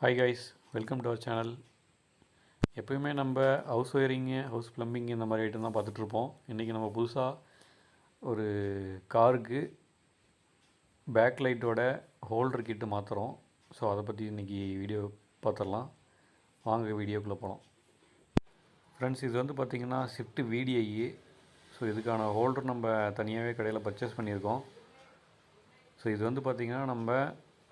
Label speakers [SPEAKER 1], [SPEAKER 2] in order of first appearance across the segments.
[SPEAKER 1] Hi guys, welcome to our channel. எப்போயுமே நம்ம house wiring, house plumbing இந்த மாதிரி ஐட்டம் தான் பார்த்துட்ருப்போம். இன்றைக்கி நம்ம புதுசாக ஒரு காருக்கு பேக் லைட்டோட ஹோல்டர் கிட்டு மாற்றுறோம். ஸோ அதை பற்றி இன்றைக்கி வீடியோ பார்த்துடலாம். வாங்க வீடியோக்குள்ளே போகலாம். ஃப்ரெண்ட்ஸ், இது வந்து பார்த்திங்கன்னா ஷிஃப்ட் VDI. ஸோ இதுக்கான ஹோல்டர் நம்ம தனியாகவே கடையில் பர்ச்சேஸ் பண்ணியிருக்கோம். ஸோ இது வந்து பார்த்திங்கன்னா நம்ம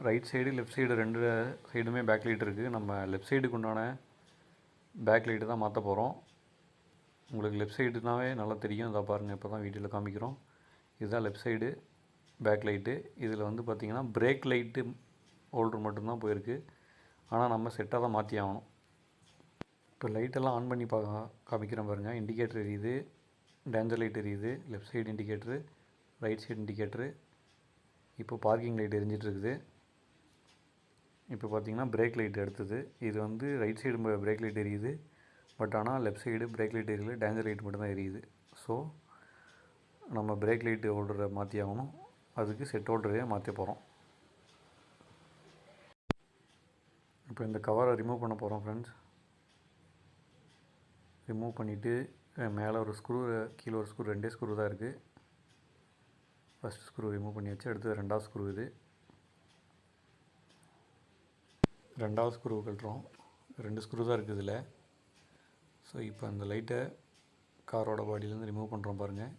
[SPEAKER 1] ரைட் சைடு லெஃப்ட் சைடு ரெண்டு சைடுமே பேக் லைட் இருக்குது. நம்ம லெஃப்ட் சைடுக்கு உண்டான பேக் லைட்டு தான் மாற்ற போகிறோம். உங்களுக்கு லெஃப்ட் சைடுனாவே நல்லா தெரியும். இதை பாருங்கள், இப்போ தான் வீடியோவில் காமிக்கிறோம். இதுதான் லெஃப்ட் சைடு பேக் லைட்டு. இதில் வந்து பார்த்திங்கன்னா பிரேக் லைட்டு ஹோல்டர் மட்டும்தான் போயிருக்கு. ஆனால் நம்ம செட்டாக தான் மாற்றி ஆகணும். இப்போ லைட்டெல்லாம் ஆன் பண்ணி காமிக்கிறேன் பாருங்கள். இண்டிகேட்டர் எரியுது, டேஞ்சர் லைட் எரியுது, left side indicator, right side indicator. இப்போ பார்க்கிங் லைட் எரிஞ்சிட்ருக்குது. இப்போ பார்த்திங்கன்னா பிரேக் லைட் எடுத்தது. இது வந்து ரைட் சைடு பிரேக் லைட் எரியுது, பட் ஆனால் லெஃப்ட் சைடு பிரேக் லைட் எரியல, டேஞ்சர் லைட் மட்டும்தான் எரியுது. ஸோ நம்ம பிரேக் லைட்டு ஹோல்டரை மாற்றி ஆகணும். அதுக்கு செட் ஹோல்டரே மாற்ற போகிறோம். இப்போ இந்த கவரை ரிமூவ் பண்ண போகிறோம் ஃப்ரெண்ட்ஸ். ரிமூவ் பண்ணிவிட்டு மேலே ஒரு ஸ்க்ரூ, கீழே ஒரு ஸ்க்ரூ, ரெண்டே ஸ்க்ரூ தான் இருக்குது. ஃபஸ்ட் ஸ்க்ரூ ரிமூவ் பண்ணியாச்சு. அடுத்தது ரெண்டாவது ஸ்க்ரூ. இது ரெண்டாவது ஸ்க்ரூ கட்டுறோம். ரெண்டு ஸ்க்ரூ தான் இருக்குது இதில். ஸோ இப்போ அந்த லைட்டை காரோட பாடியிலேருந்து ரிமூவ் பண்ணுறோம் பாருங்கள்.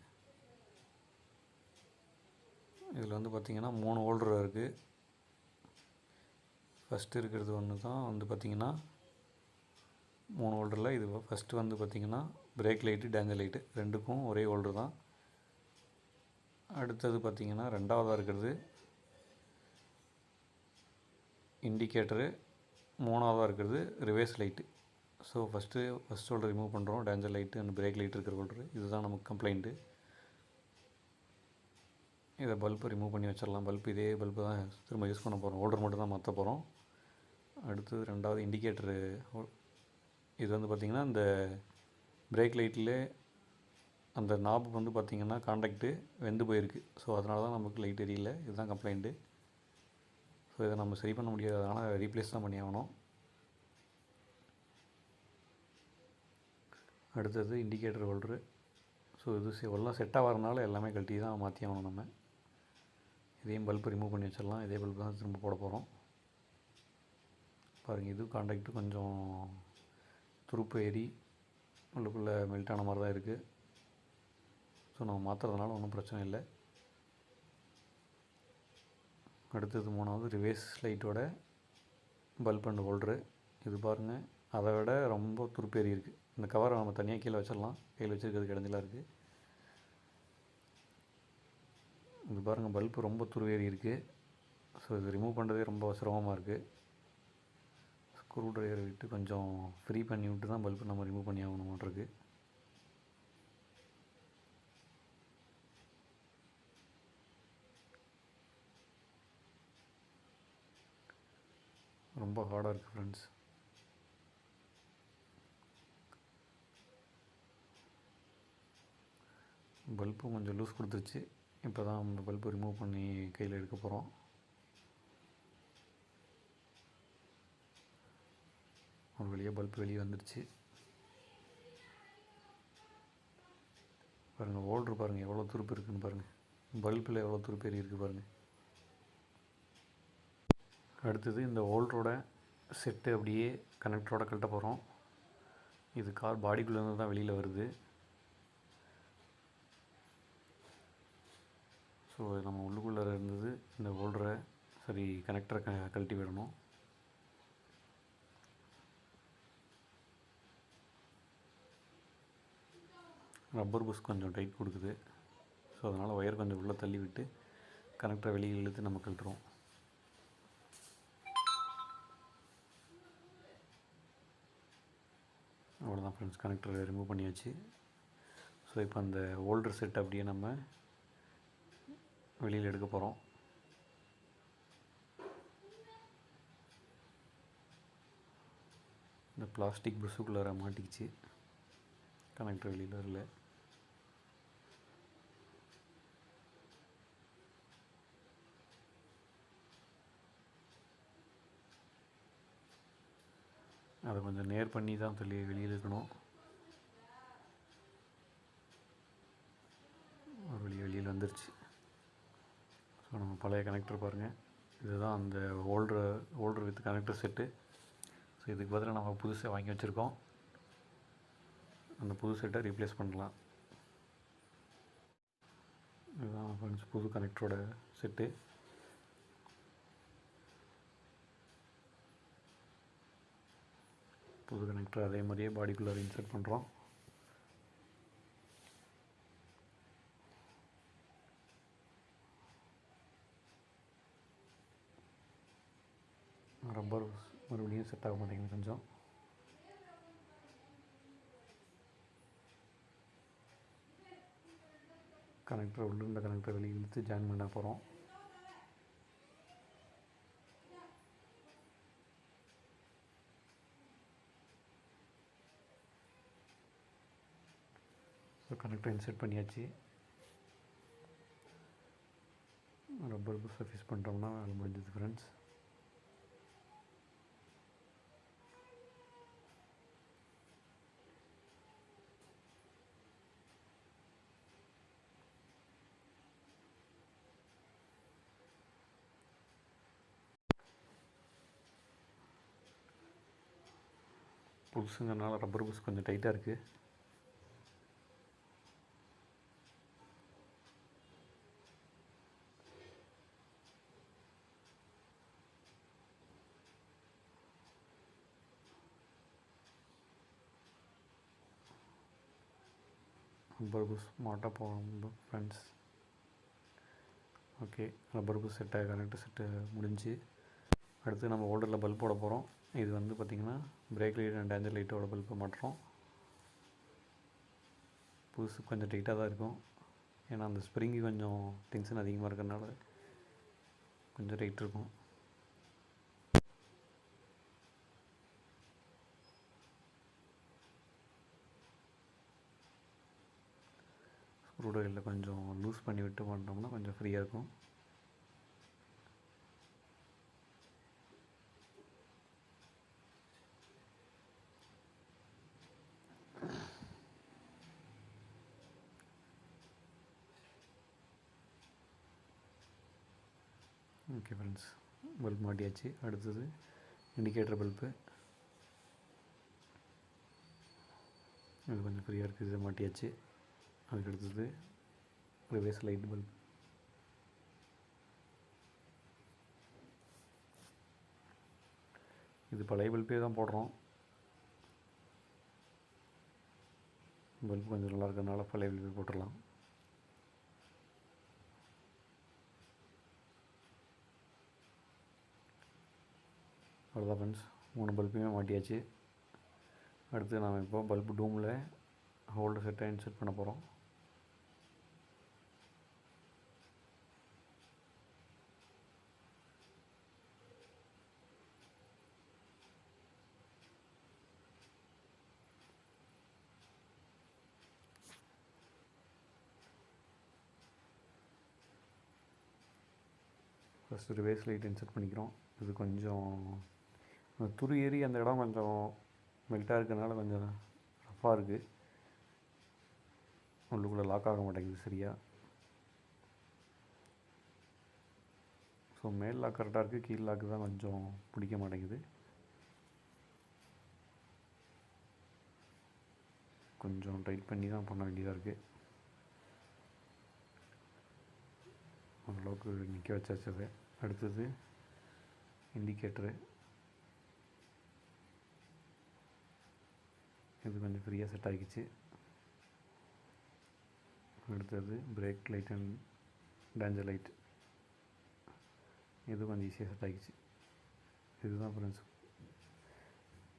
[SPEAKER 1] இதில் வந்து பார்த்திங்கன்னா 3 ஹோல்டர் இருக்குது. ஃபஸ்ட்டு இருக்கிறது ஒன்று தான் வந்து பார்த்திங்கன்னா 3 ஹோல்டரில் இது ஃபஸ்ட்டு வந்து பார்த்திங்கன்னா பிரேக் லைட்டு, டேஞ்சர் லைட்டு ரெண்டுக்கும் ஒரே ஹோல்டர் தான். அடுத்தது பார்த்திங்கன்னா ரெண்டாவதாக இருக்கிறது இண்டிகேட்டரு, மூணாவதாக இருக்கிறது reverse light. So first holder remove பண்ணுறோம். Danger light and brake light இருக்கிற ஹோல்டரு. இதுதான் நமக்கு கம்ப்ளைண்ட்டு. இதை பல்பை ரிமூவ் பண்ணி வச்சிடலாம். பல்ப் இதே பல்பு தான் திரும்ப யூஸ் பண்ண போகிறோம். ஹோல்டர் மட்டும் தான் மாற்ற போகிறோம். அடுத்தது ரெண்டாவது இண்டிகேட்டரு. இது வந்து பார்த்திங்கன்னா இந்த பிரேக் லைட்டில் அந்த நாப் வந்து பார்த்திங்கன்னா கான்டாக்டு வெந்து போயிருக்கு. ஸோ அதனால தான் நமக்கு லைட் எரியல. இதுதான் கம்ப்ளைண்ட்டு. ஸோ இதை நம்ம சரி பண்ண முடியாது, அதனால் ரீப்ளேஸ் தான் பண்ணி ஆகணும். அடுத்தது இண்டிகேட்டர் ஹோல்டரு. ஸோ இது எல்லாம் செட்டாக வரனால எல்லாமே கழட்டி தான் மாற்றி ஆகணும் நம்ம. இதையும் பல்பு ரிமூவ் பண்ணி வச்சிடலாம். இதே பல்பு தான் திரும்ப போட போகிறோம். பாருங்கள், இது கான்டாக்டு கொஞ்சம் துருப்பு ஏறி உள்ளுக்குள்ளே மெல்ட் ஆன மாதிரி தான் இருக்குது. ஸோ நம்ம மாற்றுறதுனால ஒன்றும் பிரச்சனை இல்லை. அடுத்தது மூணாவது ரிவர்ஸ் லைட்டோட பல்ப் அண்ட் ஹோல்டரு. இது பாருங்கள், அதை விட ரொம்ப துருப்பேறி இருக்குது. இந்த கவரை நம்ம தனியாக கீழே வச்சிடலாம். கையில் வச்சுருக்கிறது கிடஞ்சலாக இருக்குது. இது பாருங்கள், பல்பு ரொம்ப துருவேறி இருக்குது. ஸோ இது ரிமூவ் பண்ணுறதே ரொம்ப சிரமமாக இருக்குது. ஸ்க்ரூ ட்ரைவர் விட்டு கொஞ்சம் ஃப்ரீ பண்ணி விட்டு தான் பல்பு நம்ம ரிமூவ் பண்ணி ஆகணுமாட்டிருக்கு. ரொம்ப ஹார்டாக இருக்குது ஃப்ரெண்ட்ஸ். பல்பும் கொஞ்சம் லூஸ் கொடுத்துருச்சு. இப்போ தான் நம்ம பல்பு ரிமூவ் பண்ணி கையில் எடுக்க போகிறோம். ஒரு வழியாக பல்பு வெளியே வந்துடுச்சு. பாருங்கள், ஹோல்டர் பாருங்கள் எவ்வளோ துருப்பு இருக்குதுன்னு பாருங்கள். பல்பில் எவ்வளோ துருப்பு இருக்குது பாருங்கள். அடுத்தது இந்த ஹோல்டரோட செட்டு அப்படியே கனெக்டரோட கழட்ட போகிறோம். இது கார் பாடிக்குள்ளேருந்து தான் வெளியில் வருது. ஸோ நம்ம உள்ளுக்குள்ளே இருந்தது இந்த ஹோல்டரை சரி கனெக்டரை கழட்டி விடணும். ரப்பர் புஷ் கொஞ்சம் டைட் கொடுக்குது. ஸோ அதனால் ஒயர் கொஞ்சம் உள்ளே தள்ளி விட்டு கனெக்டரை வெளியே இழுத்து நம்ம கழட்டுறோம். அவ்வளோதான் ஃப்ரெண்ட்ஸ், கனெக்டரை ரிமூவ் பண்ணியாச்சு. ஸோ இப்போ அந்த ஹோல்டர் செட் அப்படியே நம்ம வெளியில் எடுக்க போகிறோம். இந்த பிளாஸ்டிக் புஷ்ஷுக்குள்ளார மாட்டிக்கிச்சு. கனெக்டர் வெளியில் வரல. அதை கொஞ்சம் நேர் பண்ணி தான் வெளியில் இருக்கணும். ஒரு வெளியில் வந்துருச்சு. ஸோ நம்ம பழைய கனெக்டர் பாருங்கள், இதுதான் அந்த older with connector set. So இதுக்கு பதிலாக நம்ம புதுசாக வாங்கி வச்சுருக்கோம். அந்த புது செட்டை ரீப்ளேஸ் பண்ணலாம். இதுதான் ஃப்ரெண்ட்ஸ் புது கனெக்டரோட செட்டு. புது கனெக்டர் அதே மாதிரியே பாடிக்குள்ளே இன்சர்ட் பண்ணுறோம். ரப்பர் மறுபடியும் செட் ஆக மாட்டேங்குது கொஞ்சம். கனெக்டர் உள்ள இந்த கனெக்டர் வெளியே இழுத்து ஜாயின் பண்ண போகிறோம். ஸோ கனெக்டர் இன்சர்ட் பண்ணியாச்சு. ரப்பர் புஷை ஃபிக்ஸ் பண்ணிட்டோம்னா வேலை முடிஞ்சது ஃப்ரெண்ட்ஸ். புதுசுங்கிறனால ரப்பர் புஷ் கொஞ்சம் டைட்டாக இருக்குது. ரப்பர் புஷ் மாட்ட போகிறோம் ஃப்ரெண்ட்ஸ். ஓகே, ரப்பர் புஷ் செட்டை கனெக்டர் செட்டு முடிஞ்சு. அடுத்து நம்ம ஹோல்டரில் பல்ப் போட போகிறோம். இது வந்து பார்த்திங்கன்னா பிரேக் லைட் அண்ட் டேஞ்சர் லைட்டோட பல்பை மாட்டுறோம். புதுசு கொஞ்சம் டைட்டாக தான் இருக்கும், ஏன்னா அந்த ஸ்ப்ரிங்கு கொஞ்சம் டென்ஷன் அதிகமாக இருக்கிறதுனால கொஞ்சம் டைட் இருக்கும். ஸ்க்ரூ ட்ரைவரில் கொஞ்சம் லூஸ் பண்ணி விட்டு பண்ணிட்டோம்னா கொஞ்சம் ஃப்ரீயாக இருக்கும். ஓகே ஃப்ரெண்ட்ஸ், பல்ப் மாட்டியாச்சு. அடுத்தது இண்டிகேட்டர் பல்பு. இது கொஞ்சம் ஃப்ரீயாக இருக்குது, இதை மாட்டியாச்சு. அதுக்கு அடுத்தது ரிவர்ஸ் லைட் பல்ப். இது பழைய பல்பே தான் போடுறோம். பல்ப் கொஞ்சம் நல்லா இருக்கிறதுனால பழைய பல்பே போட்டுடலாம். அவ்வளோதான் ஃப்ரெண்ட்ஸ், 3 பல்புமே மாட்டியாச்சு. அடுத்து நாம் இப்போ பல்பு டூமில் ஹோல்டர் செட்டை இன்சர்ட் பண்ண போகிறோம். ஃபஸ்ட்டு ரிவர்ஸ் லைட் இன்சர்ட் பண்ணிக்கிறோம். இது கொஞ்சம் துரு ஏறி அந்த இடம் கொஞ்சம் மெல்ட்டாக இருக்கிறதுனால கொஞ்சம் ரஃப்பாக இருக்குது. உள்ளுக்குள்ளே லாக் ஆக மாட்டேங்குது சரியா. ஸோ மேல் லாக் கரெக்டாக இருக்குது, கீழ் லாக்கு தான் கொஞ்சம் பிடிக்க மாட்டேங்குது. கொஞ்சம் டைட் பண்ணி தான் பண்ண வேண்டியதாக இருக்குது. ஓரளவுக்கு நிற்க வச்சாச்சு. அடுத்தது இண்டிகேட்டரு. இது கொஞ்சம் ஃப்ரீயாக செட் ஆகிடுச்சு. அடுத்தது break light and danger light. இது கொஞ்சம் ஈஸியாக செட் ஆகிடுச்சு. இதுதான் ஃப்ரெண்ட்ஸ்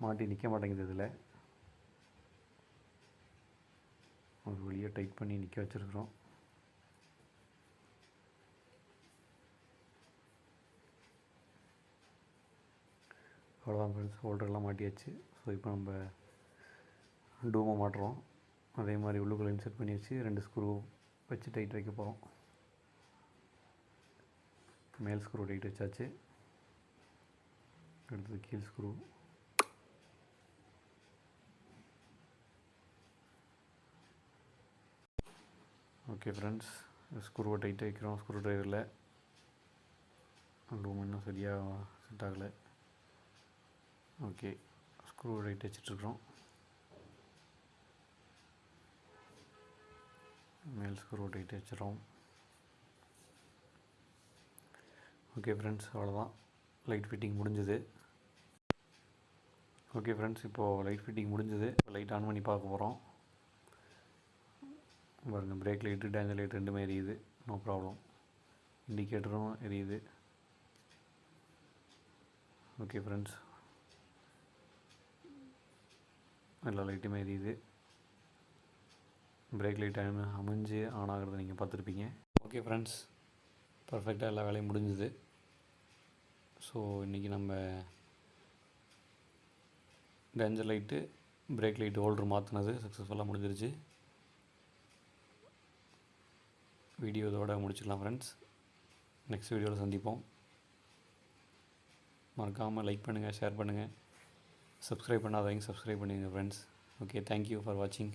[SPEAKER 1] மாட்டி நிற்க மாட்டேங்குது. இதில் ஒரு வழியாக டைட் பண்ணி நிற்க வச்சுருக்குறோம். அவ்வளோதான் ஃப்ரெண்ட்ஸ், ஹோல்டர்லாம் மாட்டியாச்சு. ஸோ இப்போ நம்ம டூமை மாட்டுறோம். அதே மாதிரி உள்ளுக்குள்ளே இன்சர்ட் பண்ணி வச்சு 2 ஸ்க்ரூ வச்சு டைட் வைக்க போகிறோம். மேல் ஸ்க்ரூ டைட் வச்சாச்சு. அடுத்தது கீழ் ஸ்க்ரூ. ஓகே ஃப்ரெண்ட்ஸ், ஸ்க்ரூவை டைட்டாக வைக்கிறோம். ஸ்க்ரூ ட்ரைவரில் ரூம் இன்னும் சரியாக செட் ஆகலை. ஓகே, ஸ்க்ரூ டைட் வச்சிட்ருக்குறோம். மேல் ஸ்க்ரூ டைட் வச்சிடறோம். ஓகே ஃப்ரெண்ட்ஸ், அவ்வளோதான். லைட் ஃபிட்டிங் முடிஞ்சுது. ஓகே ஃப்ரெண்ட்ஸ், இப்போது லைட் ஃபிட்டிங் முடிஞ்சுது. லைட் ஆன் பண்ணி பார்க்க போகிறோம். பாருங்கள், பிரேக் லைட்டு டேஞ்சர் லைட் ரெண்டுமே எரியுது. No problem. இண்டிகேட்டரும் எரியுது. ஓகே ஃப்ரெண்ட்ஸ், எல்லா லைட்டுமே எரியுது. பிரேக் லைட் அமைஞ்சு ஆன் ஆகிறத நீங்கள் பார்த்துருப்பீங்க. ஓகே ஃப்ரெண்ட்ஸ், பர்ஃபெக்டாக எல்லா வேலையும் முடிஞ்சுது. ஸோ இன்றைக்கி நம்ம danger light, brake light holder மாற்றினது சக்ஸஸ்ஃபுல்லாக முடிஞ்சிருச்சு. வீடியோ இதோட முடிச்சுக்கலாம் ஃப்ரெண்ட்ஸ். நெக்ஸ்ட் வீடியோவில் சந்திப்போம். மறக்காமல் லைக் பண்ணுங்கள், ஷேர் பண்ணுங்கள், சப்ஸ்கிரைப் பண்ணாதவங்க சப்ஸ்கிரைப் பண்ணுங்கள் ஃப்ரெண்ட்ஸ். ஓகே, தேங்க்யூ ஃபார் வாட்சிங்.